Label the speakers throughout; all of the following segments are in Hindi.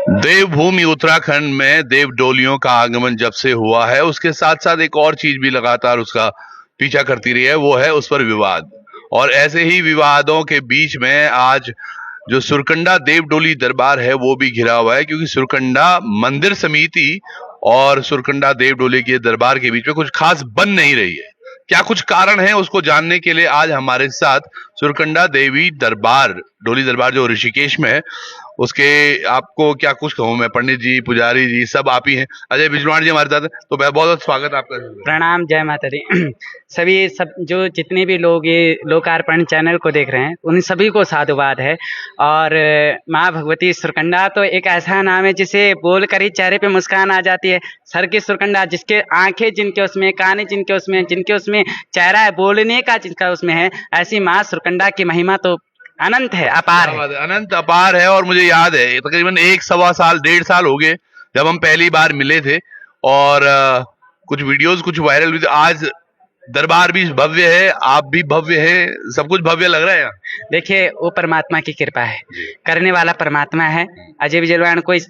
Speaker 1: देवभूमि उत्तराखंड में देव डोलियों का आगमन जब से हुआ है, उसके साथ साथ एक और चीज भी लगातार उसका पीछा करती रही है, वो है उस पर विवाद। और ऐसे ही विवादों के बीच में आज जो सुरकंडा देव डोली दरबार है वो भी घिरा हुआ है, क्योंकि सुरकंडा मंदिर समिति और सुरकंडा देव डोली के दरबार के बीच में कुछ खास बन नहीं रही है। क्या कुछ कारण है, उसको जानने के लिए आज हमारे साथ सुरकंडा देवी दरबार डोली दरबार जो ऋषिकेश में है उसके, आपको क्या कुछ कहूँ मैं, पंडित जी, पुजारी जी, सब आप ही हैं। अजय बिजवाण जी हमारे साथ हैं, तो बहुत बहुत स्वागत आपका।
Speaker 2: प्रणाम, जय माता दी। सब जो जितने भी लोग ये लोकार्पण चैनल को देख रहे हैं उन सभी को साधुवाद है। और माँ भगवती सुरकंडा तो एक ऐसा नाम है जिसे बोल कर ही चेहरे पे मुस्कान आ जाती है। सर की सुरकंडा, जिसके आंखें जिनके उसमें, कान जिनके उसमें चेहरा है बोलने का जिनका उसमें है, ऐसी माँ सुरकंडा की महिमा तो अनंत है, अपार है।
Speaker 1: अनंत अपार है। और मुझे याद है तकरीबन 1 सवा साल 1.5 साल हो गए जब हम पहली बार मिले थे, और कुछ वीडियोस कुछ वायरल हुई थी। आज दरबार भी भव्य है, आप भी भव्य है, सब कुछ भव्य लग रहा है।
Speaker 2: देखिए, वो परमात्मा की कृपा है, करने वाला परमात्मा है। अजय विजयवाण कोई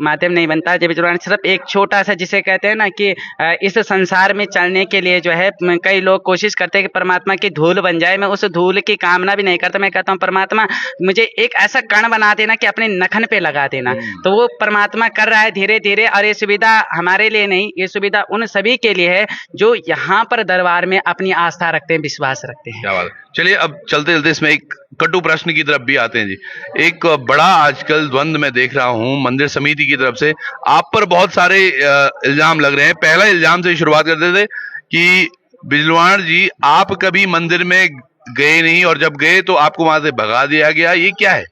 Speaker 2: माध्यम नहीं बनता। अजय विजयवाण सिर्फ एक छोटा सा, जिसे कहते हैं ना कि इस संसार में चलने के लिए जो है कई लोग कोशिश करते हैं कि परमात्मा की धूल बन जाए। मैं उस धूल की कामना भी नहीं करता। मैं कहता हूँ परमात्मा मुझे एक ऐसा कण बना देना कि अपने नखन पे लगा देना। तो वो परमात्मा कर रहा है धीरे धीरे। और ये सुविधा हमारे लिए नहीं, ये सुविधा उन सभी के लिए है जो यहाँ पर दरबार में अपनी आस्था रखते हैं, विश्वास रखते हैं।
Speaker 1: क्या बात है। चलिए अब चलते चलते इसमें एक कटु प्रश्न की तरफ भी आते हैं जी। एक बड़ा आजकल द्वंद मैं देख रहा हूं मंदिर समिति की तरफ से, आप पर बहुत सारे इल्जाम लग रहे हैं। पहला इल्जाम से शुरुआत करते थे कि बिजवाण जी आप कभी मंदिर में गए नहीं, और जब गए तो आपको वहां से भगा दिया गया। ये क्या है?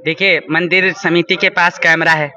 Speaker 2: देखिए, मंदिर समिति के पास कैमरा है,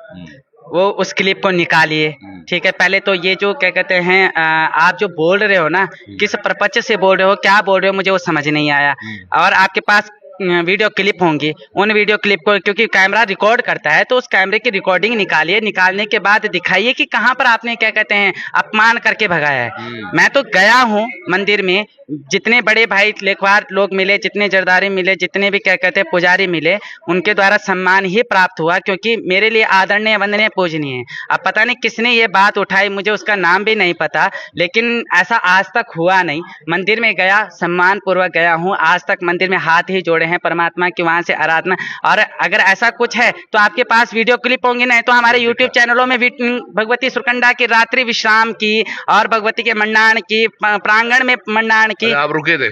Speaker 2: वो उस क्लिप को निकालिए। ठीक है, पहले तो ये जो क्या कहते हैं, आप जो बोल रहे हो ना, किस प्रपंच से बोल रहे हो, क्या बोल रहे हो, मुझे वो समझ नहीं आया। और आपके पास वीडियो क्लिप होंगी, उन वीडियो क्लिप को, क्योंकि कैमरा रिकॉर्ड करता है, तो उस कैमरे की रिकॉर्डिंग निकालिए। निकालने के बाद दिखाइए कि कहाँ पर आपने क्या कहते हैं अपमान करके भगाया है। मैं तो गया हूँ मंदिर में, जितने बड़े भाई लेखवार लोग मिले, जितने जरदारी मिले, जितने भी क्या कहते हैं पुजारी मिले, उनके द्वारा सम्मान ही प्राप्त हुआ, क्योंकि मेरे लिए आदरणीय वंदनीय पूजनीय है। अब पता नहीं किसने ये बात उठाई, मुझे उसका नाम भी नहीं पता, लेकिन ऐसा आज तक हुआ नहीं। मंदिर में गया, सम्मान पूर्वक गया हूँ। आज तक मंदिर में हाथ ही जोड़े हैं परमात्मा की, वहां से आराधना। और अगर ऐसा कुछ है तो आपके पास वीडियो क्लिप होंगे, नहीं तो हमारे यूट्यूब चैनलों में भगवती सुरकंडा की रात्रि विश्राम की और भगवती के मंडाण की, प्रांगण में मंडाण की।
Speaker 1: आप रुके थे?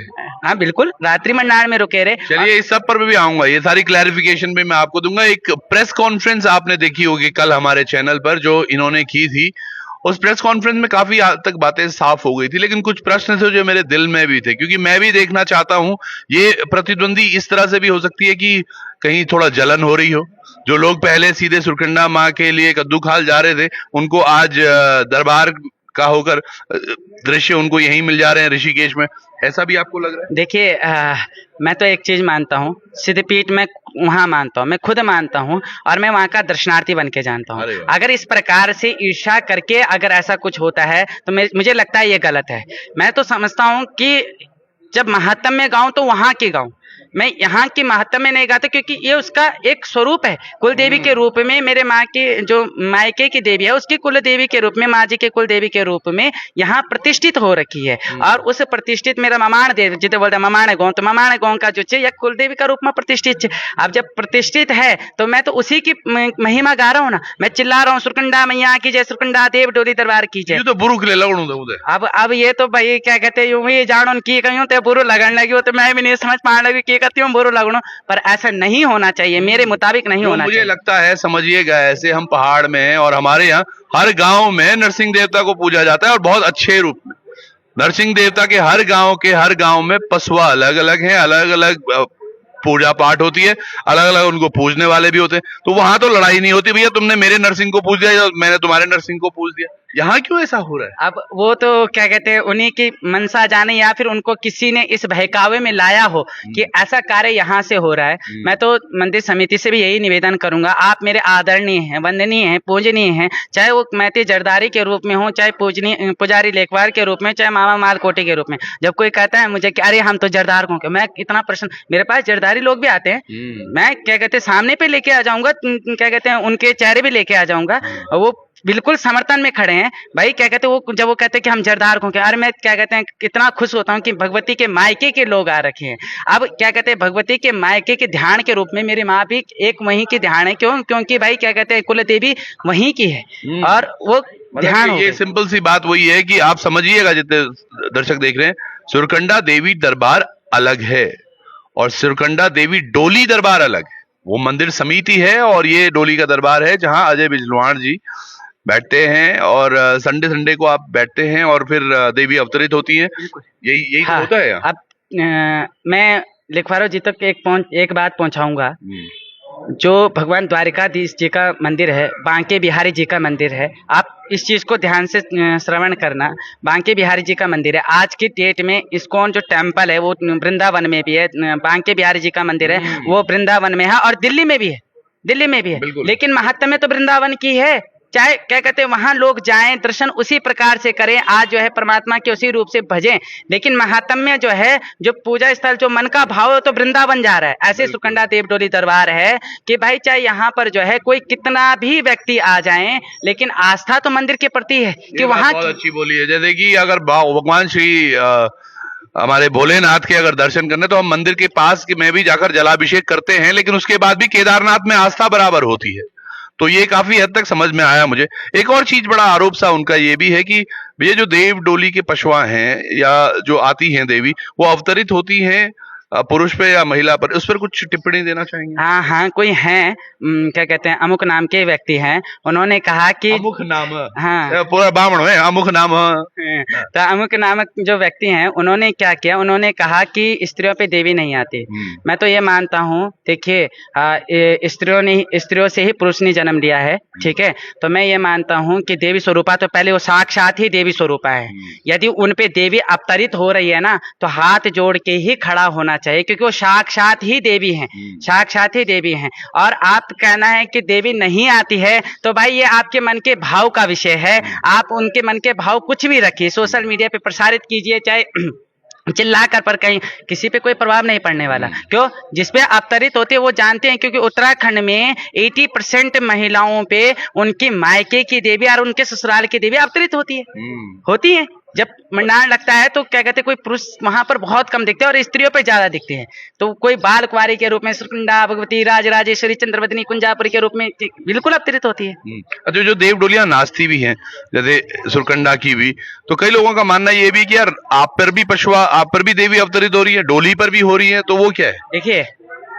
Speaker 2: हाँ बिल्कुल, रात्रि मंडाण में रुके रहे।
Speaker 1: चलिए इस सब पर भी आऊंगा, ये सारी क्लैरिफिकेशन भी मैं आपको दूंगा। एक प्रेस कॉन्फ्रेंस आपने देखी होगी कल हमारे चैनल पर जो इन्होंने की थी, उस प्रेस कॉन्फ्रेंस में काफी हद तक बातें साफ हो गई थी, लेकिन कुछ प्रश्न थे जो मेरे दिल में भी थे, क्योंकि मैं भी देखना चाहता हूं ये प्रतिद्वंदी इस तरह से भी हो सकती है कि कहीं थोड़ा जलन हो रही हो। जो लोग पहले सीधे सुरकंडा माँ के लिए कद्दू खाल जा रहे थे, उनको आज दरबार का होकर दृश्य उनको यहीं मिल जा रहे हैं ऋषिकेश में। ऐसा भी आपको लग रहा है?
Speaker 2: देखिए, मैं तो एक चीज मानता हूँ, सिद्धपीठ में वहां मानता हूँ, मैं खुद मानता हूँ, और मैं वहां का दर्शनार्थी बन के जानता हूँ। अगर इस प्रकार से ईर्ष्या करके अगर ऐसा कुछ होता है तो मुझे लगता है ये गलत है। मैं तो समझता हूँ कि जब महत्तम में गाऊं तो वहां की गाऊं, मैं यहाँ की महत्तम में नहीं गाता, क्योंकि ये उसका एक स्वरूप है। कुल देवी के रूप में, मेरे माँ की जो मायके की देवी है उसकी कुल देवी के रूप में, माँ जी के कुल देवी के रूप में यहाँ प्रतिष्ठित हो रखी है। और उस प्रतिष्ठित मेरा ममाण देव, जिसे बोलते ममाण गाँव, तो ममाण गाँव का जो है या कुल देवी का रूप में प्रतिष्ठित है। अब जब प्रतिष्ठित है तो मैं तो उसी की महिमा गा रहा हूँ ना, मैं चिल्ला रहा हूँ सुरकंडा मैया की जय, सुरकंडा देव डोली दरबार की जय।
Speaker 1: तो बुरु के
Speaker 2: अब ये तो भाई क्या कहते हैं, यूं ही जान की कहीं तो बुरु लगन लगी हो, तो मैं भी नहीं समझ पाने लगी की करती हूँ बुरु लगनो, पर ऐसा नहीं होना चाहिए, मेरे मुताबिक नहीं होना चाहिए।
Speaker 1: मुझे लगता है, समझिएगा, ऐसे हम पहाड़ में हैं और हमारे यहाँ हर गांव में नरसिंह देवता को पूजा जाता है, और बहुत अच्छे रूप में। नरसिंह देवता के हर गांव में पशुआ अलग अलग हैं, अलग अलग पूजा पाठ होती है, अलग अलग उनको पूजने वाले भी होते हैं। तो वहां तो लड़ाई नहीं होती, भैया तुमने मेरे नरसिंह को पूज दिया, मैंने तुम्हारे नरसिंह को पूज दिया। यहाँ क्यों ऐसा हो रहा है?
Speaker 2: अब वो तो क्या कहते हैं, उन्हीं की मनसा जाने, या फिर उनको किसी ने इस बहकावे में लाया हो कि ऐसा कार्य यहाँ से हो रहा है। मैं तो मंदिर समिति से भी यही निवेदन करूंगा, आप मेरे आदरणीय हैं, वंदनीय हैं, पूजनीय हैं, चाहे वो मैती जरदारी के रूप में हो, चाहे पूजनीय पुजारी लेखवार के रूप में, चाहे मामा मालकोटी के रूप में। जब कोई कहता है मुझे कि अरे हम तो जरदार को, मैं इतना प्रश्न, मेरे पास जरदार पुजारी लोग भी आते हैं, मैं क्या कहते हैं सामने पे लेके आ जाऊंगा, क्या कहते हैं उनके चेहरे भी लेके आ जाऊंगा, और वो बिल्कुल समर्थन में खड़े हैं भाई। क्या कहते हैं वो जब वो कहते हैं कि हम जरदार को, अरे मैं क्या कहते हैं कितना खुश होता हूँ कि भगवती के मायके के लोग आ रखे हैं। अब क्या कहते हैं भगवती के मायके के ध्यान के रूप में मेरी माँ भी एक वहीं की ध्यान है, क्योंकि भाई क्या कहते हैं कुल देवी वहीं की है, और वो ध्यान
Speaker 1: ये सिंपल सी बात वही है कि आप समझिएगा, जितने दर्शक देख रहे हैं, सुरकंडा देवी दरबार अलग है और सुरकंडा देवी डोली दरबार अलग है। वो मंदिर समिति है और ये डोली का दरबार है, जहां अजय बिजलवाण जी बैठते हैं और संडे संडे को आप बैठते हैं और फिर देवी अवतरित होती है। यही
Speaker 2: हाँ,
Speaker 1: तो होता है।
Speaker 2: अब मैं लिखवारो जी तक एक बात पहुंचाऊंगा। जो भगवान द्वारिकाधीश जी का मंदिर है, बांके बिहारी जी का मंदिर है, आप इस चीज को ध्यान से श्रवण करना। बांके बिहारी जी का मंदिर है, आज की डेट में इस्कॉन जो टेम्पल है वो वृंदावन में भी है, बांके बिहारी जी का मंदिर है वो वृंदावन में है, और दिल्ली में भी है, दिल्ली में भी है, लेकिन महात्म्य तो वृंदावन की है। चाहे क्या कहते हैं वहां लोग जाएं, दर्शन उसी प्रकार से करें, आज जो है परमात्मा के उसी रूप से भजें, लेकिन महात्म्य जो है, जो पूजा स्थल, जो मन का भाव है तो वृंदावन जा रहा है। ऐसे सुरकंडा देव डोली दरबार है कि भाई चाहे यहाँ पर जो है कोई कितना भी व्यक्ति आ जाए, लेकिन आस्था तो मंदिर के प्रति है कि वहां।
Speaker 1: बहुत अच्छी बोली है। जैसे कि अगर भगवान श्री हमारे भोलेनाथ के अगर दर्शन करने तो हम मंदिर के पास में भी जाकर जलाभिषेक करते हैं, लेकिन उसके बाद भी केदारनाथ में आस्था बराबर होती है। तो ये काफी हद तक समझ में आया मुझे। एक और चीज बड़ा आरोप सा उनका ये भी है कि ये जो देव डोली के पशुआ हैं या जो आती हैं देवी, वो अवतरित होती हैं पुरुष पे या महिला पर, उस पर कुछ टिप्पणी देना चाहेंगे?
Speaker 2: हाँ हाँ, कोई हैं क्या कहते हैं अमुक नाम के व्यक्ति हैं, उन्होंने कहा कि
Speaker 1: अमुक नाम,
Speaker 2: हाँ
Speaker 1: पूरा ब्राह्मण है अमुक नाम।
Speaker 2: तो अमुक नामक जो व्यक्ति हैं उन्होंने क्या किया, उन्होंने कहा कि स्त्रियों पे देवी नहीं आती। मैं तो ये मानता हूँ, देखिए स्त्रियों से ही पुरुष ने जन्म लिया है, ठीक है, तो मैं ये मानता हूँ कि देवी स्वरूपा तो पहले वो साक्षात ही देवी स्वरूपा है। यदि उन पे देवी अवतरित हो रही है ना, तो हाथ जोड़ के ही खड़ा होना चाहिए, क्योंकि वो साक्षात ही देवी हैं, साक्षात ही देवी हैं। और आप कहना है कि देवी नहीं आती है, तो भाई ये आपके मन के भाव का विषय है। आप उनके मन के भाव कुछ भी रखिए, सोशल मीडिया पे प्रसारित कीजिए, चाहे चिल्ला कर, पर कहीं किसी पे कोई प्रभाव नहीं पड़ने वाला। क्यों? जिसपे अवतरित होते हैं वो जानते हैं, क्योंकि उत्तराखंड में 80% महिलाओं पे उनकी मायके की देवी और उनके ससुराल की देवी अवतरित होती है। जब मंडान लगता है तो क्या कहते हैं कोई पुरुष वहां पर बहुत कम दिखते हैं और स्त्रियों पे ज्यादा दिखते हैं। तो कोई बाल कुंवारी के रूप में सुरकुंडा भगवती राजराजेश्वरी चंद्रवदनी कुंजापुरी के रूप में बिल्कुल अवतरित होती है।
Speaker 1: अच्छा, जो देव डोलियां नाचती भी हैं जैसे सुरकंडा की भी, तो कई लोगों का मानना ये भी कि यार आप पर भी पशुआ, आप पर भी देवी अवतरित हो रही है, डोली पर भी हो रही है, तो वो क्या है?
Speaker 2: देखिए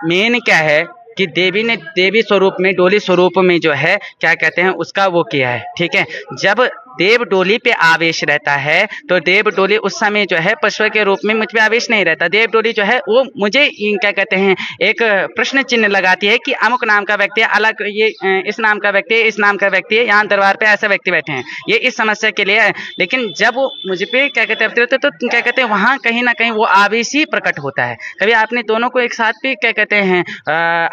Speaker 2: मेन क्या है कि देवी ने देवी स्वरूप में, डोली स्वरूप में जो है क्या कहते हैं उसका वो किया है, ठीक है। जब देव डोली पे आवेश रहता है तो देव डोली उस समय जो है पशु के रूप में मुझ पे आवेश नहीं रहता। देव डोली जो है वो मुझे क्या कहते हैं एक प्रश्न चिन्ह लगाती है कि अमुक नाम का व्यक्ति है, अलग ये इस नाम का व्यक्ति है, इस नाम का व्यक्ति है, यहाँ दरबार पे ऐसे व्यक्ति बैठे हैं, ये इस समस्या के लिए है। लेकिन जब वो मुझ पे क्या कहते हैं तो क्या कहते हैं वहाँ कहीं ना कहीं वो आवेश ही प्रकट होता है। कभी आपने दोनों को एक साथ भी क्या कहते हैं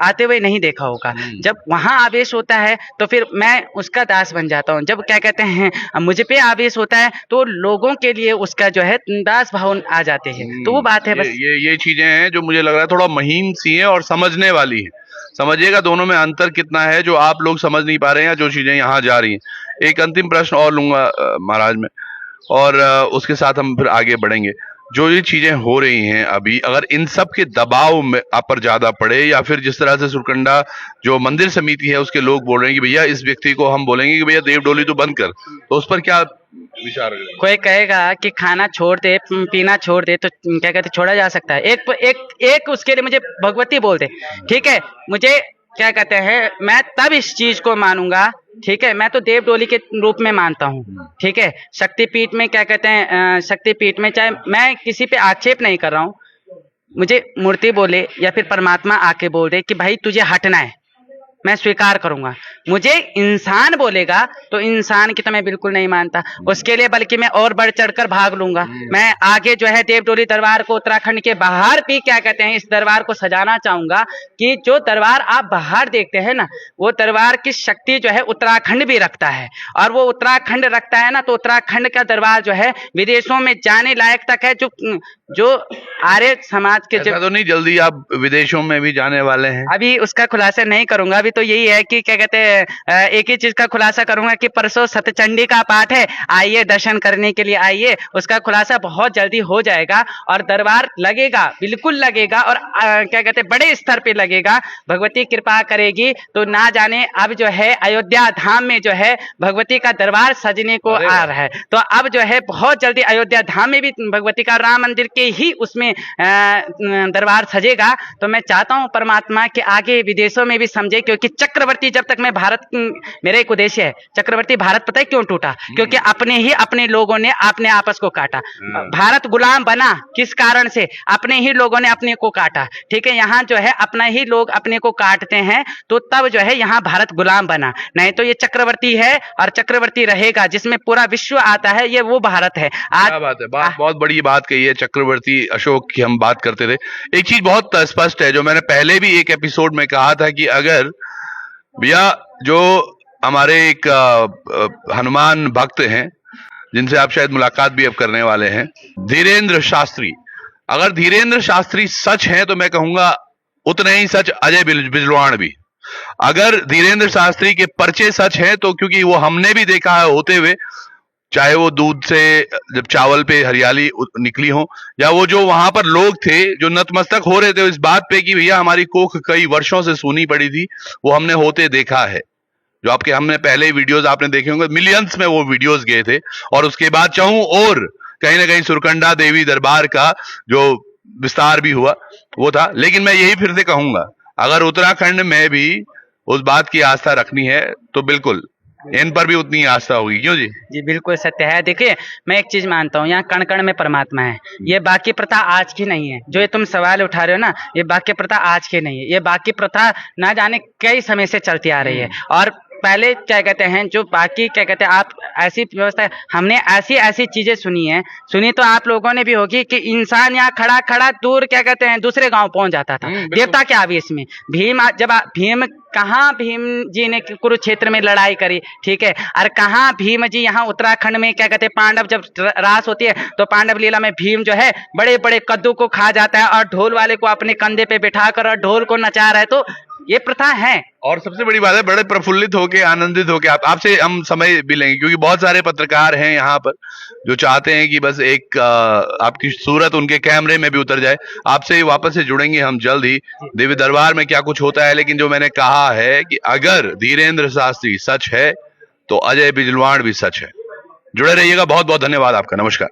Speaker 2: आते हुए नहीं देखा होगा। जब वहाँ आवेश होता है तो फिर मैं उसका दास बन जाता हूँ। जब क्या कहते हैं मुझ पे आवेश होता है तो लोगों के लिए उसका जो है दास भाव आ जाते हैं। तो वो बात है बस।
Speaker 1: ये चीजें हैं जो मुझे लग रहा है थोड़ा महीन सी है और समझने वाली है। समझिएगा दोनों में अंतर कितना है जो आप लोग समझ नहीं पा रहे हैं या जो चीजें यहाँ जा रही हैं। एक अंतिम प्रश्न और लूंगा महाराज में, और उसके साथ हम फिर आगे बढ़ेंगे। जो ये चीजें हो रही हैं अभी, अगर इन सब के दबाव में आप पर ज्यादा पड़े, या फिर जिस तरह से सुरकंडा जो मंदिर समिति है उसके लोग बोल रहे हैं कि भैया इस व्यक्ति को हम बोलेंगे कि भैया देव डोली तो बंद कर, तो उस पर क्या विचार है?
Speaker 2: कोई कहेगा कि खाना छोड़ दे, पीना छोड़ दे, तो क्या कहते छोड़ा जा सकता है। एक उसके लिए मुझे भगवती बोल दे, ठीक है, मुझे क्या कहते हैं मैं तब इस चीज को मानूंगा, ठीक है। मैं तो देव डोली के रूप में मानता हूँ, ठीक है। शक्तिपीठ में क्या कहते हैं शक्तिपीठ में, चाहे मैं किसी पे आक्षेप नहीं कर रहा हूँ, मुझे मूर्ति बोले या फिर परमात्मा आके बोल दे कि भाई तुझे हटना है, मैं स्वीकार करूंगा। मुझे इंसान बोलेगा तो इंसान की तो मैं बिल्कुल नहीं मानता उसके लिए, बल्कि मैं और बढ़ चढ़कर भाग लूंगा। मैं आगे जो है देव डोली दरबार को उत्तराखंड के बाहर भी क्या कहते हैं इस दरबार को सजाना चाहूंगा कि जो दरबार आप बाहर देखते हैं ना, वो दरबार की शक्ति जो है उत्तराखंड भी रखता है। और वो उत्तराखंड रखता है ना, तो उत्तराखंड का दरबार जो है विदेशों में जाने लायक तक है। जो जो आर्य समाज के जो
Speaker 1: ऐसा तो नहीं जल्दी आप विदेशों में भी जाने वाले हैं?
Speaker 2: अभी उसका खुलासा नहीं करूंगा। अभी तो यही है कि क्या कहते हैं, एक ही चीज का खुलासा करूंगा कि परसों सतचंडी का पाठ है, आइए दर्शन करने के लिए आइए। उसका खुलासा बहुत जल्दी हो जाएगा और दरबार लगेगा, बिल्कुल लगेगा, और क्या कहते हैं, बड़े स्तर पे लगेगा। भगवती कृपा करेगी तो ना जाने अब जो है अयोध्या धाम में जो है भगवती का दरबार सजने को आ रहा है। तो अब जो है बहुत जल्दी अयोध्या धाम में भी भगवती का राम मंदिर के ही उसमें दरबार सजेगा। तो मैं चाहता हूं परमात्मा के आगे विदेशों में भी समझे, क्योंकि चक्रवर्ती जब तक मैं भारत, मेरा एक उद्देश्य है, चक्रवर्ती भारत पता है क्यों टूटा? क्योंकि अपने लोगों ने अपने आपस को काटा। भारत गुलाम बना किस कारण से? अपने ही लोगों ने अपने को काटा। ठीक है, यहाँ जो है अपना ही लोग अपने को काटते हैं, तो तब जो है यहाँ भारत गुलाम बना। नहीं तो ये चक्रवर्ती है और चक्रवर्ती रहेगा, जिसमें पूरा विश्व आता है, ये वो भारत है। आज
Speaker 1: क्या बात है, बहुत बड़ी बात कही है। चक्रवर्ती अशोक की हम बात करते थे। एक चीज बहुत स्पष्ट है, जो मैंने पहले भी एक एपिसोड में कहा था कि अगर भैया जो हमारे एक हनुमान भक्त हैं, जिनसे आप शायद मुलाकात भी अब करने वाले हैं, धीरेन्द्र शास्त्री, अगर धीरेन्द्र शास्त्री सच हैं तो मैं कहूंगा उतने ही सच अजय बिजलान भी। अगर धीरेन्द्र शास्त्री के पर्चे सच हैं तो, क्योंकि वो हमने भी देखा है होते हुए, चाहे वो दूध से जब चावल पे हरियाली निकली हो, या वो जो वहां पर लोग थे जो नतमस्तक हो रहे थे इस बात पे कि भैया हमारी कोख कई वर्षों से सूनी पड़ी थी, वो हमने होते देखा है। जो आपके हमने पहले वीडियोस आपने देखे होंगे, मिलियंस में वो वीडियोस गए थे। और उसके बाद चाहूं और कहीं ना कहीं सुरकंडा देवी दरबार का जो विस्तार भी हुआ वो था। लेकिन मैं यही फिर से कहूंगा, अगर उत्तराखंड में भी उस बात की आस्था रखनी है तो बिल्कुल इन पर भी उतनी आस्था होगी। क्यों जी?
Speaker 2: जी बिल्कुल सत्य है। देखिए मैं एक चीज मानता हूँ, यहाँ कण कण में परमात्मा है। ये बाकी प्रथा आज की नहीं है, जो ये तुम सवाल उठा रहे हो ना, ये बाकी प्रथा आज की नहीं है। ये बाकी प्रथा ना जाने कई समय से चलती आ रही है। और पहले क्या कहते हैं, जो बाकी क्या कहते हैं, आप ऐसी व्यवस्था, हमने ऐसी चीजें सुनी तो आप लोगों ने भी होगी कि इंसान यहाँ खड़ा खड़ा दूर क्या कहते हैं दूसरे गांव पहुंच जाता था। देवता क्या आवेश में भीम कहाँ भीम जी ने कुरुक्षेत्र में लड़ाई करी, ठीक है, और कहाँ भीम जी यहाँ उत्तराखंड में क्या कहते हैं, पांडव जब रास होती है तो पांडव लीला में भीम जो है बड़े बड़े कद्दू को खा जाता है और ढोल वाले को अपने कंधे पे बिठाकर और ढोल को नचा रहा है। तो ये प्रथा है। और
Speaker 1: सबसे बड़ी बात है, बड़े प्रफुल्लित होके आनंदित होके आपसे हम समय भी लेंगे, क्योंकि बहुत सारे पत्रकार हैं यहाँ पर जो चाहते हैं कि बस एक आपकी सूरत उनके कैमरे में भी उतर जाए। आपसे वापस से जुड़ेंगे हम जल्द ही, देवी दरबार में क्या कुछ होता है। लेकिन जो मैंने कहा है कि अगर धीरेन्द्र शास्त्री सच है तो अजय बिजलान भी सच है। जुड़े रहिएगा। बहुत बहुत धन्यवाद आपका। नमस्कार।